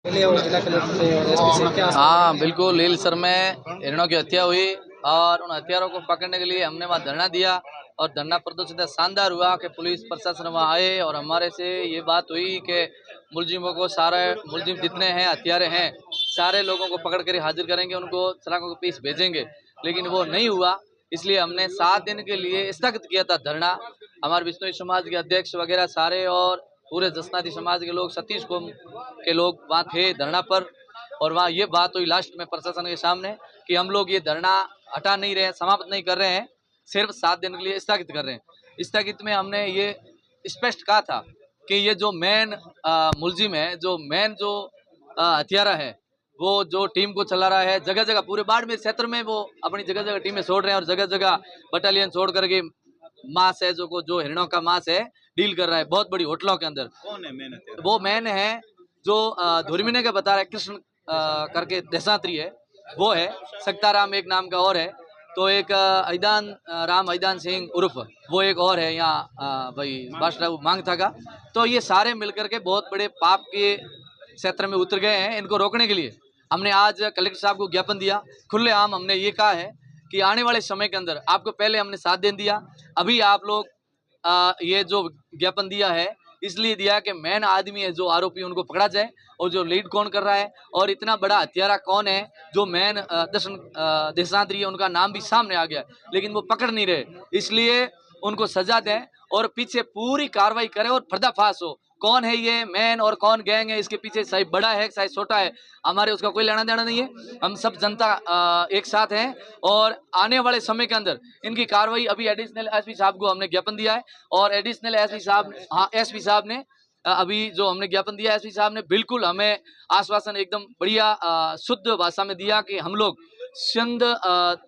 और जिला कलेक्टर ने और एसपी से क्या? हाँ बिल्कुल, लीलसर में हिरणों की हत्या हुई और उन हत्यारों को पकड़ने के लिए हमने वहाँ धरना दिया और धरना प्रदर्शन शानदार हुआ कि पुलिस प्रशासन वहाँ आए और हमारे से ये बात हुई कि मुलजिमों को सारे मुलजिम जितने हैं हत्यारे हैं सारे लोगों को पकड़ कर हाजिर करेंगे, उनको सलाखों के पीस भेजेंगे, लेकिन वो नहीं हुआ। इसलिए हमने 7 दिन के लिए स्थगित किया था धरना। हमारे बिश्नोई समाज के अध्यक्ष वगैरह सारे और पूरे जसनाती समाज के लोग, सतीश कौम के लोग वहाँ थे धरना पर। और वहाँ ये बात हुई लास्ट में प्रशासन के सामने कि हम लोग ये धरना हटा नहीं रहे हैं, समाप्त नहीं कर रहे हैं, सिर्फ 7 दिन के लिए स्थगित कर रहे हैं। स्थगित में हमने ये स्पष्ट कहा था कि ये जो मेन मुलजिम है, जो मेन जो हत्यारा है, वो जो टीम को चला रहा है, जगह जगह पूरे बाड़मेर क्षेत्र में वो अपनी जगह जगह टीमें छोड़ रहे हैं और जगह जगह बटालियन छोड़ करके मांस है जो हिरणों का मांस है डील कर रहा है बहुत बड़ी होटलों के अंदर। कौन है मेन? वो मेन है जो धुरमिने का बता रहा है, कृष्ण करके देशात्री है, वो है। सक्ताराम एक नाम का और है, तो एक ऐदान राम ऐदान सिंह उर्फ वो एक और है यहाँ भाई बादशाह मांगथा का। तो ये सारे मिलकर के बहुत बड़े पाप के क्षेत्र में उतर गए हैं। इनको रोकने के लिए हमने आज कलेक्टर साहब को ज्ञापन दिया, खुलेआम हमने ये कहा है कि आने वाले समय के अंदर आपको पहले हमने 7 दिन दिया, अभी आप लोग ये जो ज्ञापन दिया है इसलिए दिया कि मेन आदमी है जो आरोपी उनको पकड़ा जाए और जो लीड कौन कर रहा है और इतना बड़ा हत्यारा कौन है जो मेन देशांतरी है, उनका नाम भी सामने आ गया लेकिन वो पकड़ नहीं रहे, इसलिए उनको सजा दें और पीछे पूरी कार्रवाई करें और पर्दाफाश हो कौन है ये मैन और कौन गैंग है, इसके पीछे चाहे बड़ा है चाहे छोटा है, हमारे उसका कोई लेना देना नहीं है। हम सब जनता एक साथ हैं और आने वाले समय के अंदर इनकी कार्रवाई, अभी एडिशनल एसपी साहब को हमने ज्ञापन दिया है और एडिशनल एसपी साहब, हाँ एसपी साहब ने अभी जो हमने ज्ञापन दिया एसपी साहब ने बिल्कुल हमें आश्वासन एकदम बढ़िया शुद्ध भाषा में दिया कि हम लोग चंद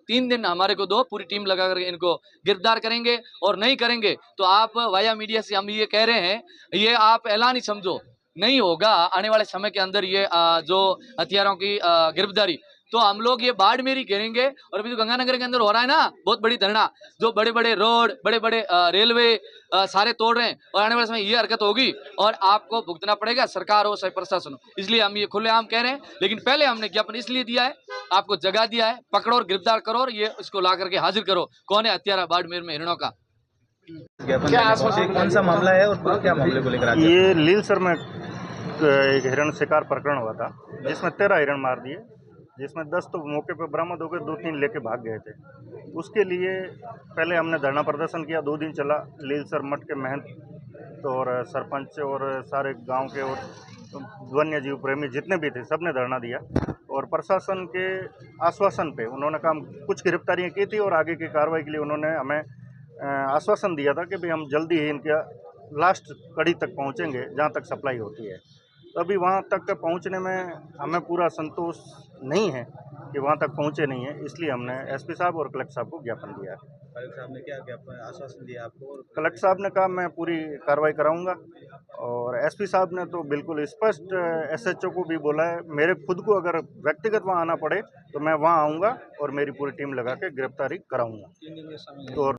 3 दिन हमारे को दो, पूरी टीम लगा करके इनको गिरफ्तार करेंगे और नहीं करेंगे तो आप वाया मीडिया से हम ये कह रहे हैं, ये आप ऐलान ही समझो, नहीं होगा आने वाले समय के अंदर ये जो हथियारों की गिरफ्तारी, तो हम लोग ये बाड़मेर ही घेरेंगे। और अभी जो गंगानगर के अंदर हो रहा है ना बहुत बड़ी धरना, जो बड़े बड़े रोड बड़े बड़े रेलवे सारे तोड़ रहे हैं और आने वाले समय ये हरकत होगी और आपको भुगतना पड़ेगा, सरकार हो चाहे प्रशासन हो। इसलिए हम ये खुलेआम कह रहे हैं, लेकिन पहले हमने ज्ञापन इसलिए दिया है, आपको जगह दिया है, पकड़ो और गिरफ्तार करो और ये इसको ला करके हाजिर करो कौन है हत्यारा बाड़मेर में हिरणों का। क्या कौन सा मामला है और क्या मामले को लेकर? ये लीलसर में एक हिरण शिकार प्रकरण हुआ था जिसमें 13 हिरण मार दिए, जिसमें 10 तो मौके पर बरामद हो गए, 2-3 लेके भाग गए थे। उसके लिए पहले हमने धरना प्रदर्शन किया, 2 दिन चला। लीलसर मठ के महंत तो और सरपंच और सारे गांव के और वन्य जीव प्रेमी जितने भी थे सबने धरना दिया और प्रशासन के आश्वासन पे उन्होंने काम कुछ गिरफ्तारियां की थी और आगे की कार्रवाई के लिए उन्होंने हमें आश्वासन दिया था कि भाई हम जल्दी ही इनका लास्ट कड़ी तक पहुंचेंगे जहां तक सप्लाई होती है। तो अभी वहां तक पहुंचने में हमें पूरा संतोष नहीं है कि वहां तक पहुंचे नहीं है, इसलिए हमने एसपी साहब और कलेक्टर साहब को ज्ञापन दिया है। कलेक्टर साहब ने क्या आश्वासन दिया आपको? कलेक्टर साहब ने कहा मैं पूरी कार्रवाई कराऊंगा और एसपी साहब ने तो बिल्कुल स्पष्ट एसएचओ को भी बोला है, मेरे खुद को अगर व्यक्तिगत वहाँ आना पड़े तो मैं वहाँ आऊँगा और मेरी पूरी टीम लगा के गिरफ्तारी कराऊँगा। तो